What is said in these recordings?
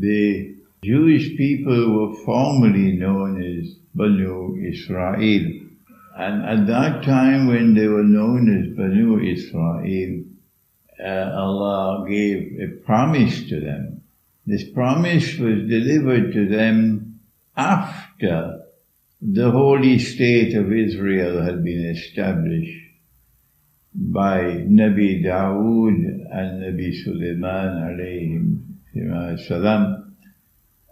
the Jewish people were formerly known as Banu Israel. And at that time when they were known as Banu Israel, Allah gave a promise to them. This promise was delivered to them after the holy state of Israel had been established by Nabi Dawood and Nabi Sulaiman alayhim salam.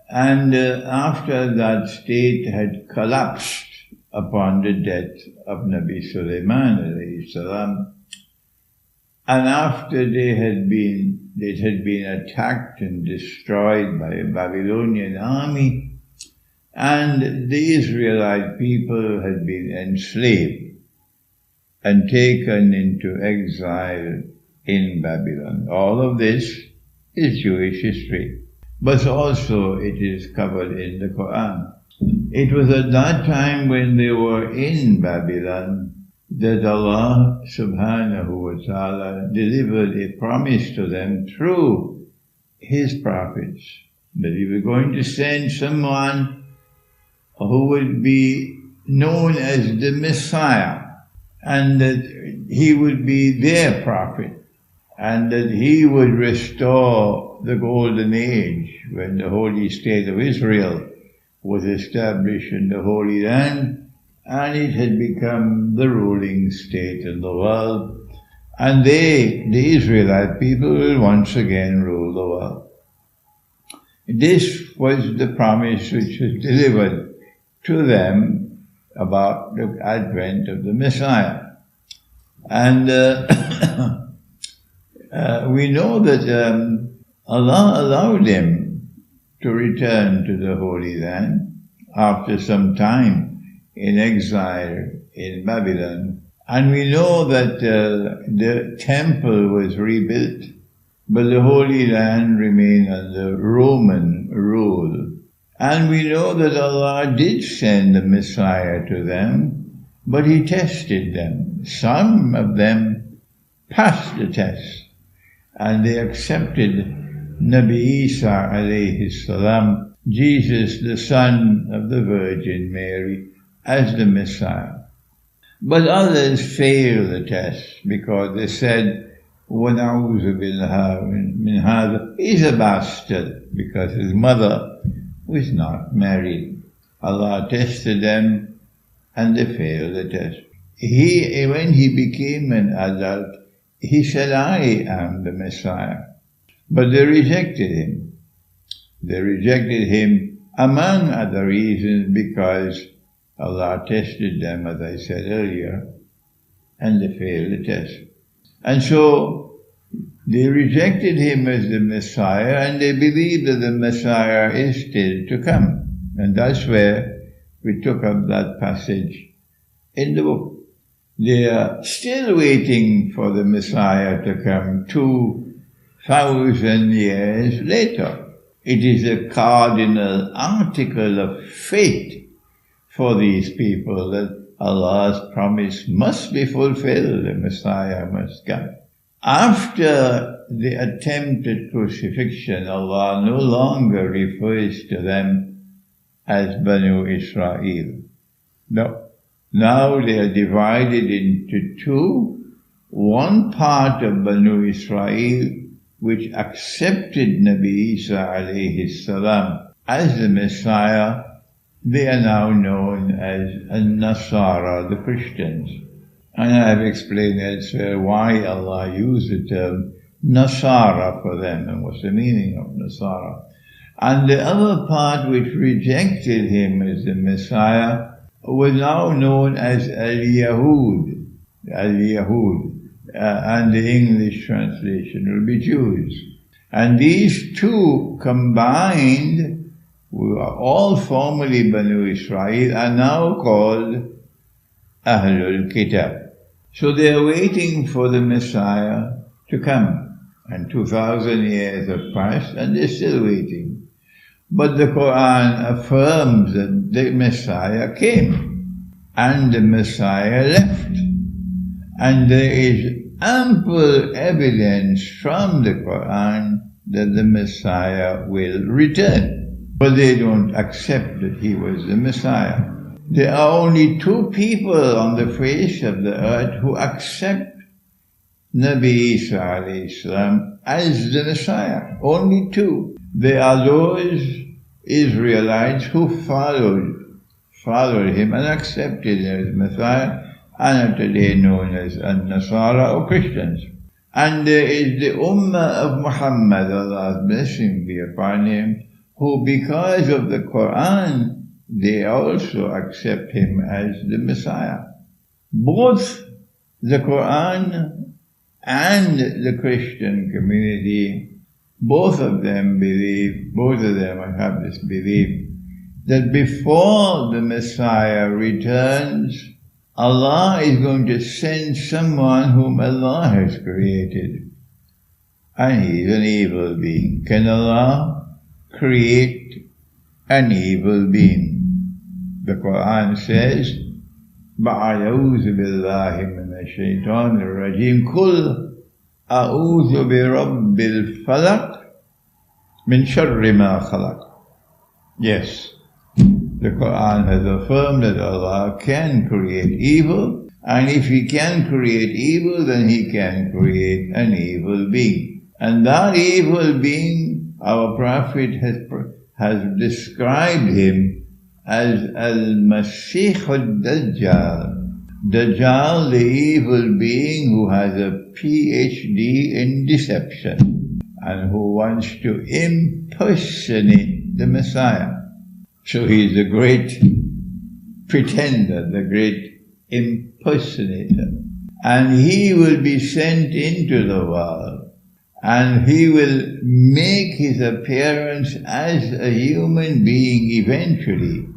And after that state had collapsed upon the death of Nabi Sulaiman alayhi salam, and after it had been attacked and destroyed by a Babylonian army, and the Israelite people had been enslaved and taken into exile in Babylon. All of this is Jewish history, but also it is covered in the Quran. It was at that time when they were in Babylon that Allah subhanahu wa ta'ala delivered a promise to them through His prophets, that He was going to send someone who would be known as the Messiah, and that He would be their prophet, and that He would restore the golden age when the holy state of Israel was established in the Holy Land, and it had become the ruling state in the world, and the Israelite people, will once again rule the world. This was the promise which was delivered to them about the advent of the Messiah. And we know that Allah allowed him to return to the Holy Land after some time in exile in Babylon. And we know that the temple was rebuilt, but the Holy Land remained under Roman rule. And we know that Allah did send the Messiah to them, but He tested them. Some of them passed the test, and they accepted Nabi Isa alayhi salam, Jesus, the son of the Virgin Mary, as the Messiah. But others failed the test because they said, وَنَعُوذُ بِاللَّهِ مِنْ هَذَا, he's a bastard, because his mother was not married. Allah tested them and they failed the test. When he became an adult, he said, I am the Messiah. But they rejected him. They rejected him, among other reasons, because Allah tested them, as I said earlier, and they failed the test. And so they rejected him as the Messiah, and they believe that the Messiah is still to come. And that's where we took up that passage in the book. They are still waiting for the Messiah to come 2,000 years later. It is a cardinal article of faith for these people that Allah's promise must be fulfilled, the Messiah must come. After the attempted crucifixion, Allah no longer refers to them as Banu Israel. No. Now they are divided into two. One part of Banu Israel, which accepted Nabi Isa alayhi salam as the Messiah, they are now known as Nasara, the Christians. And I have explained elsewhere why Allah used the term Nasara for them and what's the meaning of Nasara. And the other part which rejected him as the Messiah was now known as Al-Yahud. Al-Yahud. And the English translation will be Jews. And these two combined, who are all formerly Banu Israel, are now called Ahlul Kitab. So they are waiting for the Messiah to come. And 2,000 years have passed and they're still waiting. But the Quran affirms that the Messiah came and the Messiah left. And there is ample evidence from the Quran that the Messiah will return. But they don't accept that he was the Messiah. There are only two people on the face of the earth who accept Nabi Isa alayhi salam as the Messiah. Only two. They are those Israelites who followed him and accepted him as Messiah, and are today known as Nasara or Christians. And there is the Ummah of Muhammad, Allah's blessing be upon him, who because of the Quran, they also accept him as the Messiah. Both the Quran and the Christian community, both of them have this belief that before the Messiah returns, Allah is going to send someone whom Allah has created. And he is an evil being. Can Allah create an evil being? The Quran says, بَعَيَوْذُ بِاللَّهِ مِنَ الشَّيْطَانِ الرَّجِيمِ قُلْ أَعُوذُ بِرَبِّ الْفَلَقِ مِنْ شَرِّ مَا خَلَقَ. Yes, the Quran has affirmed that Allah can create evil, and if He can create evil, then He can create an evil being. And that evil being, our Prophet has described him as Al-Masih al-Dajjal. Dajjal, the evil being who has a PhD in deception and who wants to impersonate the Messiah. So he's the great pretender, the great impersonator. And he will be sent into the world, and he will make his appearance as a human being eventually,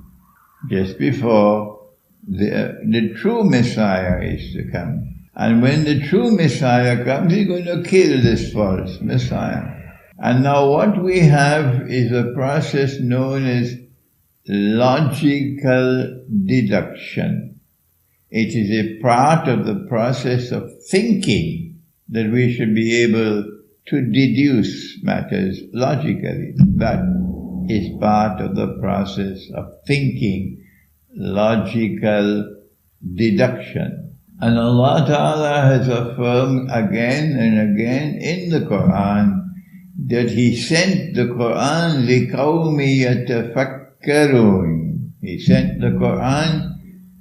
just before the true Messiah is to come. And when the true Messiah comes, he's going to kill this false Messiah. And now what we have is a process known as logical deduction. It is a part of the process of thinking that we should be able to deduce matters logically. That is part of the process of thinking, logical deduction. And Allah Ta'ala has affirmed again and again in the Quran that He sent the Quran لِقَوْمِ يَتَفَكَّرُونَ. He sent the Quran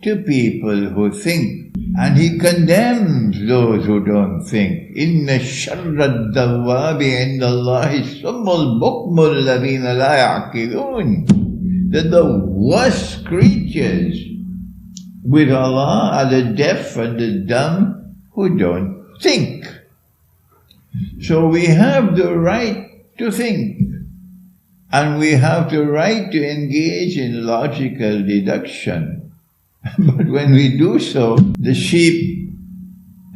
to people who think. And He condemns those who don't think. إِنَّ الشَّرَّ الدَّوَّابِ عِنْدَ اللَّهِ الصُّمُّ الْبُكْمُ الَّذِينَ لَا يَعْقِلُونَ. That the worst creatures with Allah are the deaf and the dumb who don't think. So we have the right to think, and we have the right to engage in logical deduction. But when we do so, the sheep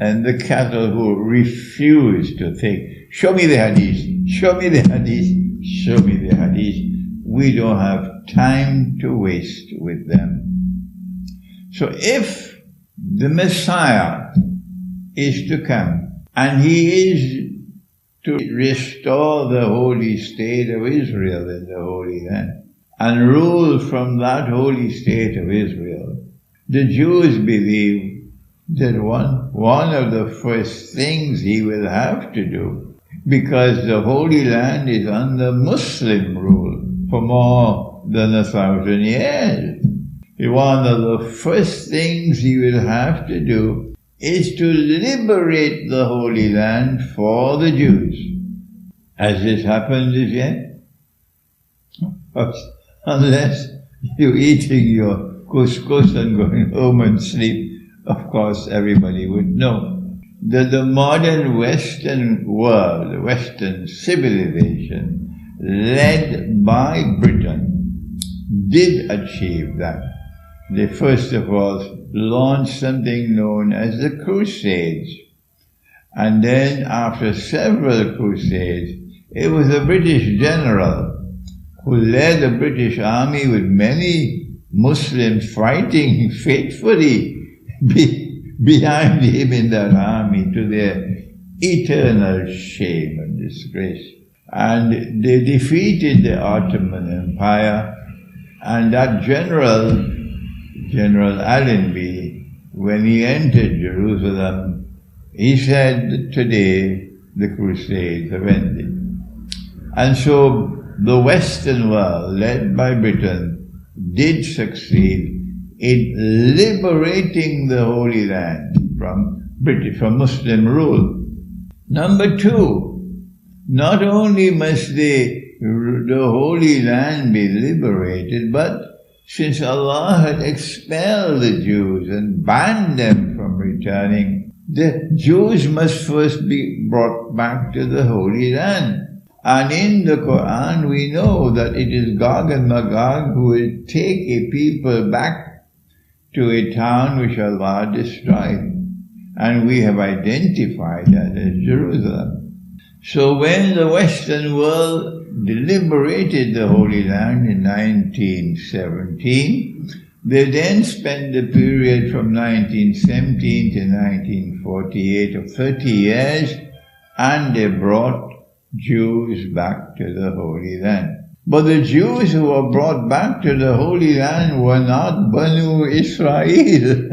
and the cattle who refuse to think, show me the hadith, show me the hadith, show me the hadith, we don't have time to waste with them. So if the Messiah is to come, and He is to restore the holy state of Israel in the Holy Land, and rule from that holy state of Israel, the Jews believe that one of the first things He will have to do, because the Holy Land is under Muslim rule for more than 1,000 years, one of the first things He will have to do is to liberate the Holy Land for the Jews. Has this happened as yet? Unless you're eating your couscous and going home and sleep, of course everybody would know that the modern Western world, the Western civilization, led by Britain, did achieve that. They first of all launched something known as the Crusades. And then after several Crusades, it was a British general who led the British army with many Muslims fighting faithfully behind him in that army, to their eternal shame and disgrace. And they defeated the Ottoman Empire, and that General Allenby, when he entered Jerusalem, he said that today the Crusades have ended. And so the Western world, led by Britain, did succeed in liberating the Holy Land from Muslim rule. Number two, not only must the Holy Land be liberated, but since Allah had expelled the Jews and banned them from returning, the Jews must first be brought back to the Holy Land. And in the Quran we know that it is Gog and Magog who will take a people back to a town which Allah destroyed. And we have identified that as Jerusalem. So when the Western world liberated the Holy Land in 1917, they then spent the period from 1917 to 1948 of 30 years, and they brought Jews back to the Holy Land. But the Jews who were brought back to the Holy Land were not Banu Israel.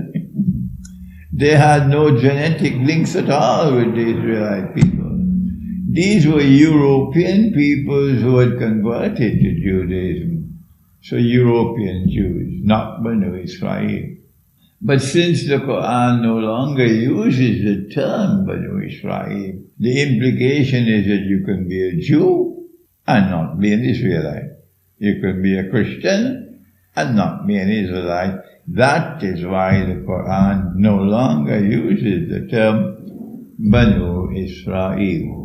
They had no genetic links at all with the Israelite people. These were European peoples who had converted to Judaism. So European Jews, not Banu Israel. But since the Quran no longer uses the term Banu Israel, the implication is that you can be a Jew and not be an Israelite. You can be a Christian and not be an Israelite. That is why the Quran no longer uses the term Banu Israel.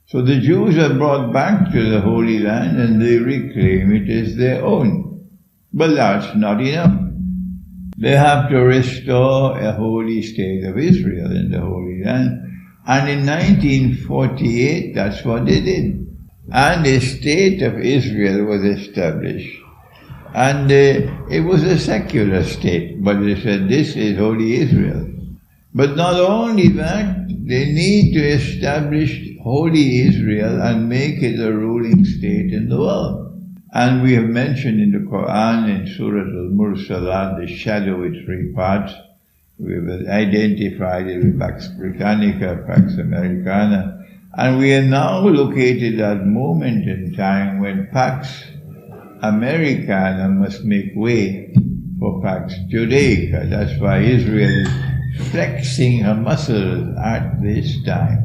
So the Jews are brought back to the Holy Land and they reclaim it as their own. But that's not enough. They have to restore a holy state of Israel in the Holy Land. And in 1948, that's what they did. And a state of Israel was established. And it was a secular state, but they said this is Holy Israel. But not only that, they need to establish Holy Israel and make it a ruling state in the world. And we have mentioned in the Quran, in Surah Al-Mursalat, the shadow with three parts. We have identified it with Pax Britannica, Pax Americana. And we are now located at a moment in time when Pax Americana must make way for Pax Judaica. That's why Israel is flexing her muscles at this time,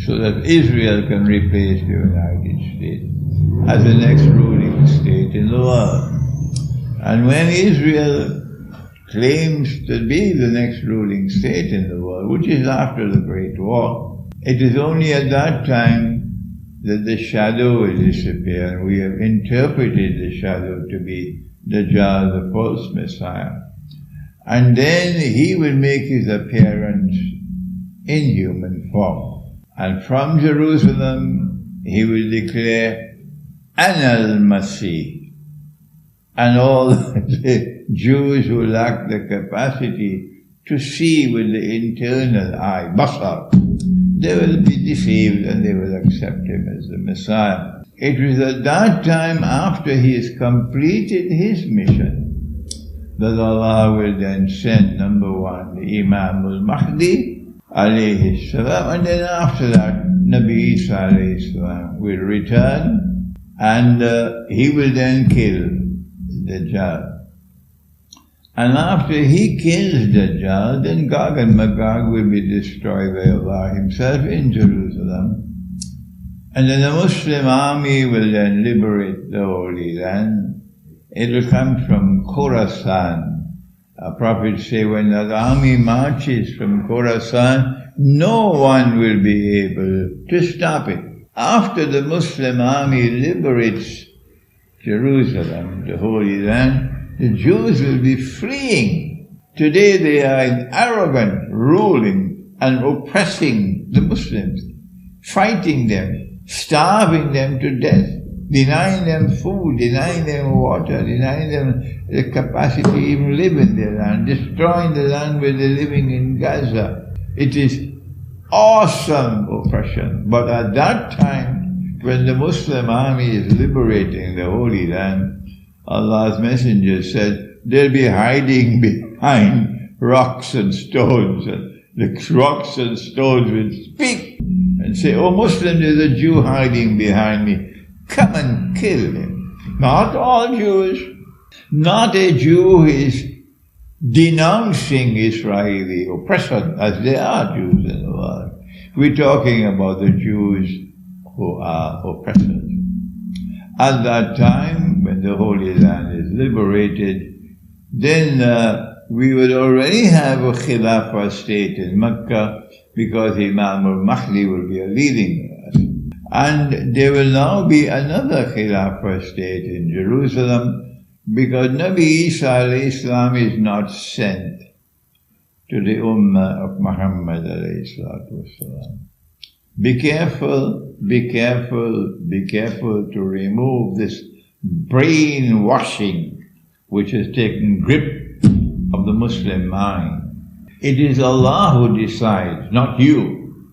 so that Israel can replace the United States as the next ruling state in the world. And when Israel claims to be the next ruling state in the world, which is after the Great War, it is only at that time that the shadow will disappear, and we have interpreted the shadow to be Dajjal, the false Messiah. And then he will make his appearance in human form. And from Jerusalem, he will declare, Ana al-Masih. And all the Jews who lack the capacity to see with the internal eye, basar, they will be deceived and they will accept him as the Messiah. It was at that time, after he has completed his mission, that Allah will then send, number one, the Imam al-Mahdi, alayhi salam, and then after that, Nabi Isa alayhi salam will return, and he will then kill Dajjal. And after he kills Dajjal, then Gog and Magog will be destroyed by Allah himself in Jerusalem. And then the Muslim army will then liberate the Holy Land. It will come from Khorasan. Our prophets say when that army marches from Khorasan, no one will be able to stop it. After the Muslim army liberates Jerusalem, the Holy Land, the Jews will be fleeing. Today they are arrogant, ruling and oppressing the Muslims, fighting them, starving them to death, denying them food, denying them water, denying them the capacity to even live in their land, destroying the land where they're living in Gaza. It is awesome oppression. But at that time, when the Muslim army is liberating the Holy Land, Allah's Messenger said, they'll be hiding behind rocks and stones, and the rocks and stones will speak and say, oh Muslim, there's a Jew hiding behind me. Come and kill him. Not all Jews. Not a Jew who is denouncing Israeli oppression, as there are Jews in the world. We're talking about the Jews who are oppressors. At that time, when the Holy Land is liberated, then we will already have a Khilafah state in Mecca, because Imam al-Mahdi will be leading us. And there will now be another Khilafah state in Jerusalem, because Nabi Isa alayhi salam is not sent to the Ummah of Muhammad alayhi salatu wasalam. Be careful, be careful, be careful to remove this brainwashing which has taken grip of the Muslim mind. It is Allah who decides, not you.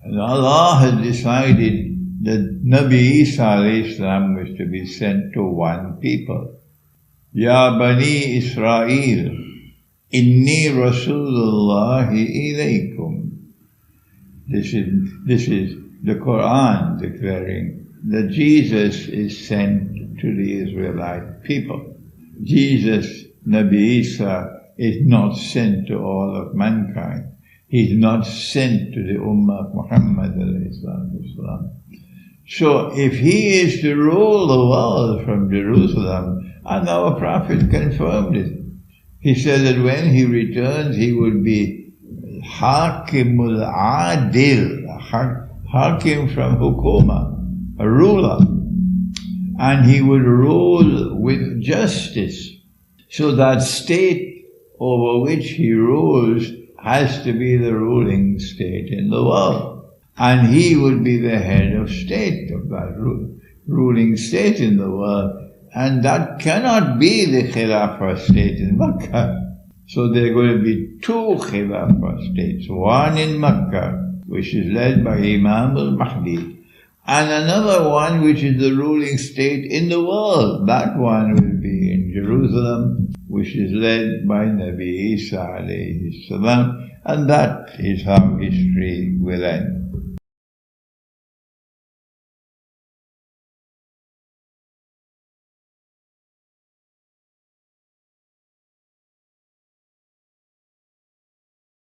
And Allah has decided that Nabi Isa alayhi salam was to be sent to one people. Ya Bani Israel, inni Rasulullahi ilaykum. This is the Quran declaring that Jesus is sent to the Israelite people. Jesus, Nabi Isa, is not sent to all of mankind. He's not sent to the Ummah of Muhammad alayhi salatu. So if he is to rule the world from Jerusalem, and our Prophet confirmed it, he said that when he returns, he will be Hakimul Adil, Hakim from Hukuma, a ruler, and he will rule with justice. So that state over which he rules has to be the ruling state in the world. And he will be the head of state of that ruling state in the world. And that cannot be the Khilafah state in Mecca. So there are going to be two Khilafah states. One in Mecca, which is led by Imam al-Mahdi, and another one which is the ruling state in the world. That one will be in Jerusalem, which is led by Nabi Isa alayhi salam, and that is how history will end.